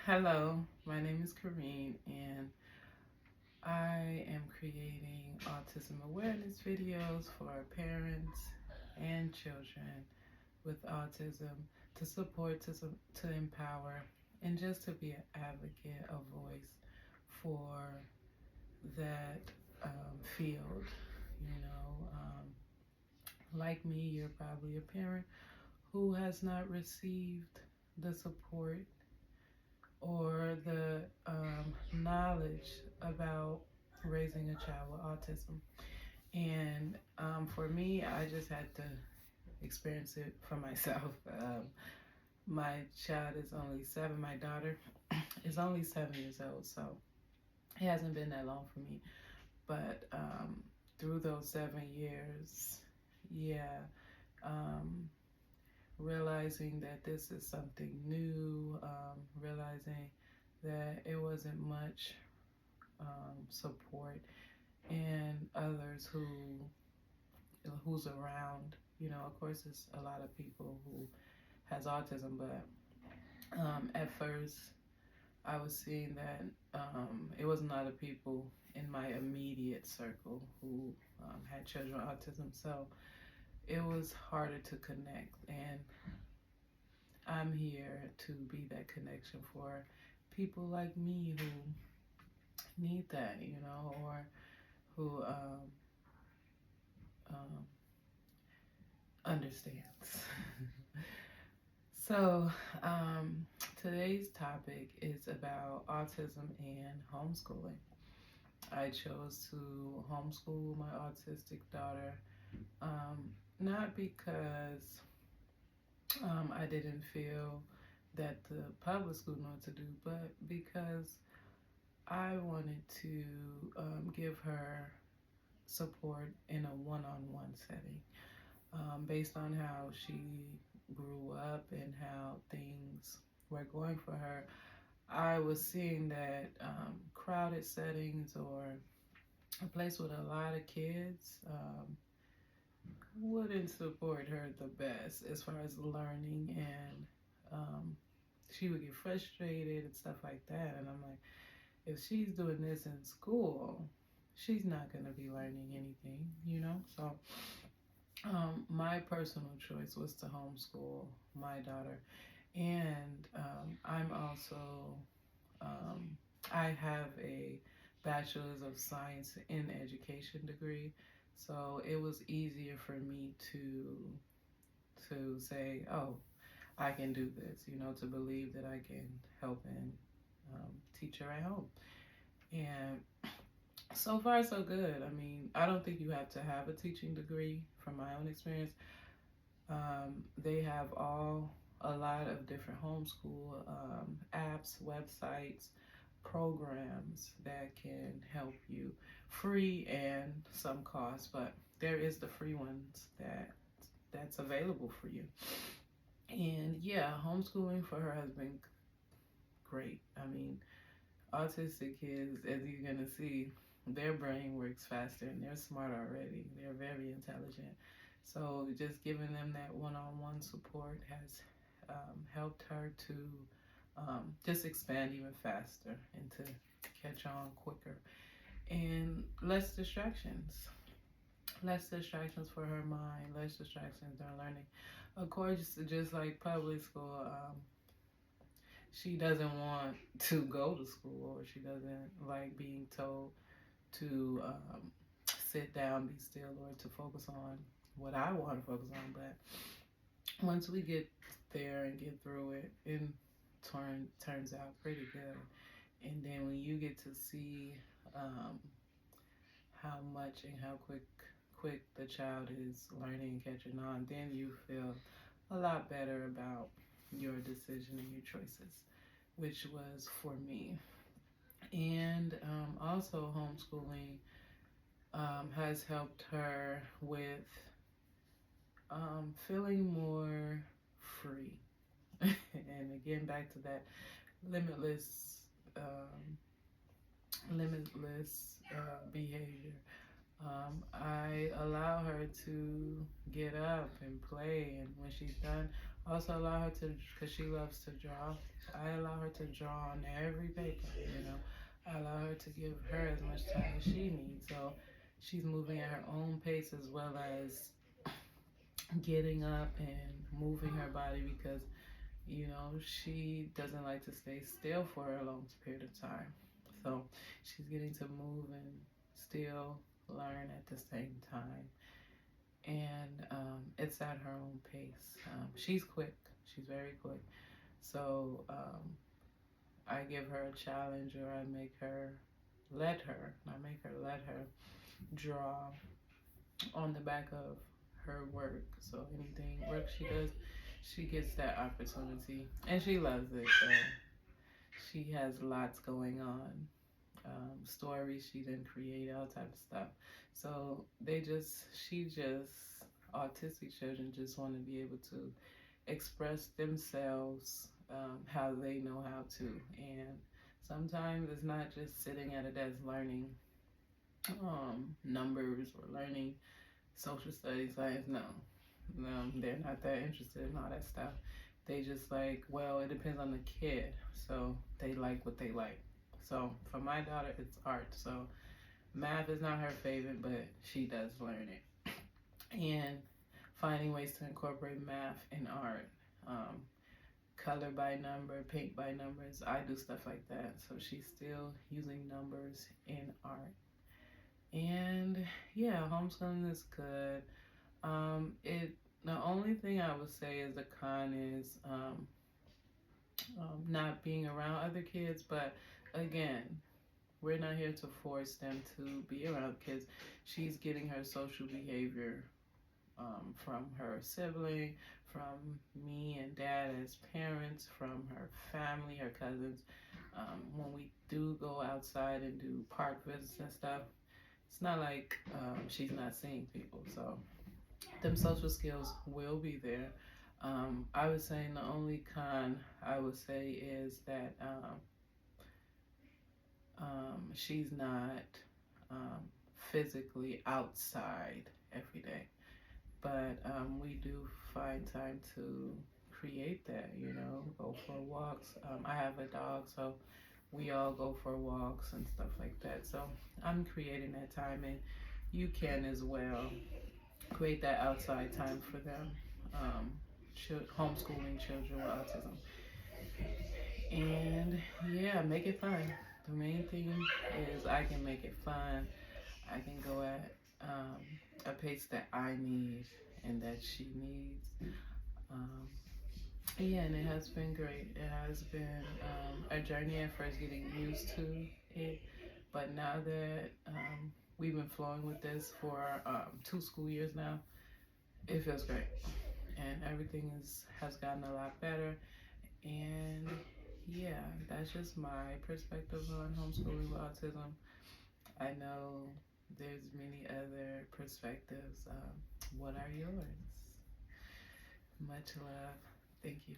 Hello, my name is Kareen, and I am creating autism awareness videos for parents and children with autism to support, to empower, and just to be an advocate, a voice for that field. Like me, you're probably a parent who has not received the support or the knowledge about raising a child with autism. And for me, I just had to experience it for myself. My child is only 7. My daughter is only 7 years old, so it hasn't been that long for me. But through those 7 years, yeah, um, realizing that this is something new, realizing that it wasn't much support and others who's around. Of course, there's a lot of people who has autism, but at first I was seeing that it wasn't a lot of people in my immediate circle who had children with autism, so it was harder to connect. And I'm here to be that connection for people like me who need that, or who um, understands. So, today's topic is about autism and homeschooling. I chose to homeschool my autistic daughter, not because I didn't feel that the public school knew what to do, but because I wanted to give her support in a one-on-one setting, based on how she grew up and how things were going for her. I was seeing that crowded settings or a place with a lot of kids wouldn't support her the best as far as learning, and she would get frustrated and stuff like that. And I'm like, if she's doing this in school, she's not going to be learning anything. So my personal choice was to homeschool my daughter. And I'm also, I have a bachelor's of science in education degree. So it was easier for me to say, oh, I can do this, to believe that I can help and teach her at home. And so far, so good. I mean, I don't think you have to have a teaching degree from my own experience. They have a lot of different homeschool apps, websites, programs that can help you, free and some cost, but there is the free ones that's available for you. And yeah, homeschooling for her has been great. I mean, autistic kids, as you're gonna see, their brain works faster and they're smart already. They're very intelligent. So just giving them that one-on-one support has helped her to just expand even faster and to catch on quicker. And less distractions for her mind, less distractions during learning. Of course, just like public school, she doesn't want to go to school, or she doesn't like being told to sit down, be still, or to focus on what I want to focus on. But once we get there and get through it, it turns out pretty good. And then when you get to see um, how much and how quick the child is learning and catching on, then you feel a lot better about your decision and your choices, which was for me. And also, homeschooling has helped her with feeling more free. And again, back to that limitless, um, limitless behavior. I allow her to get up and play, and when she's done, Also allow her to, because she loves to draw. I allow her to draw on every paper, you know. I allow her to give her as much time as she needs. So she's moving at her own pace as well as getting up and moving her body because, you know, she doesn't like to stay still for a long period of time. So she's getting to move and still learn at the same time. And it's at her own pace. She's quick. She's very quick. So I give her a challenge, or I make her let her draw on the back of her work. So anything work she does, she gets that opportunity, and she loves it. She has lots going on, stories she didn't create, all type of stuff. So autistic children just want to be able to express themselves how they know how to. And sometimes it's not just sitting at a desk learning numbers or learning social studies, science. No, they're not that interested in all that stuff. They just like, well, it depends on the kid. So they like what they like. So for my daughter, it's art. So math is not her favorite, but she does learn it. And finding ways to incorporate math in art. Color by number, paint by numbers. I do stuff like that. So she's still using numbers in art. And yeah, homeschooling is good. It the only thing I would say is the con is not being around other kids. But again, we're not here to force them to be around kids. She's getting her social behavior from her sibling, from me and dad as parents, from her family, her cousins. When we do go outside and do park visits and stuff, it's not like she's not seeing people. So them social skills will be there. I was saying the only con I would say is that she's not um, physically outside every day. But we do find time to create that, you know, go for walks. I have a dog, so we all go for walks and stuff like that. So I'm creating that time, and you can as well create that outside time for them. Um, Homeschooling children with autism. And yeah, make it fun. The main thing is I can make it fun. I can go at a pace that I need and that she needs. Um, yeah, and it has been great. It has been a journey at first getting used to it, but now that we've been flowing with this for 2 school years now, it feels great, and everything has gotten a lot better. And yeah, that's just my perspective on homeschooling with autism. I know there's many other perspectives. What are yours? Much love. Thank you.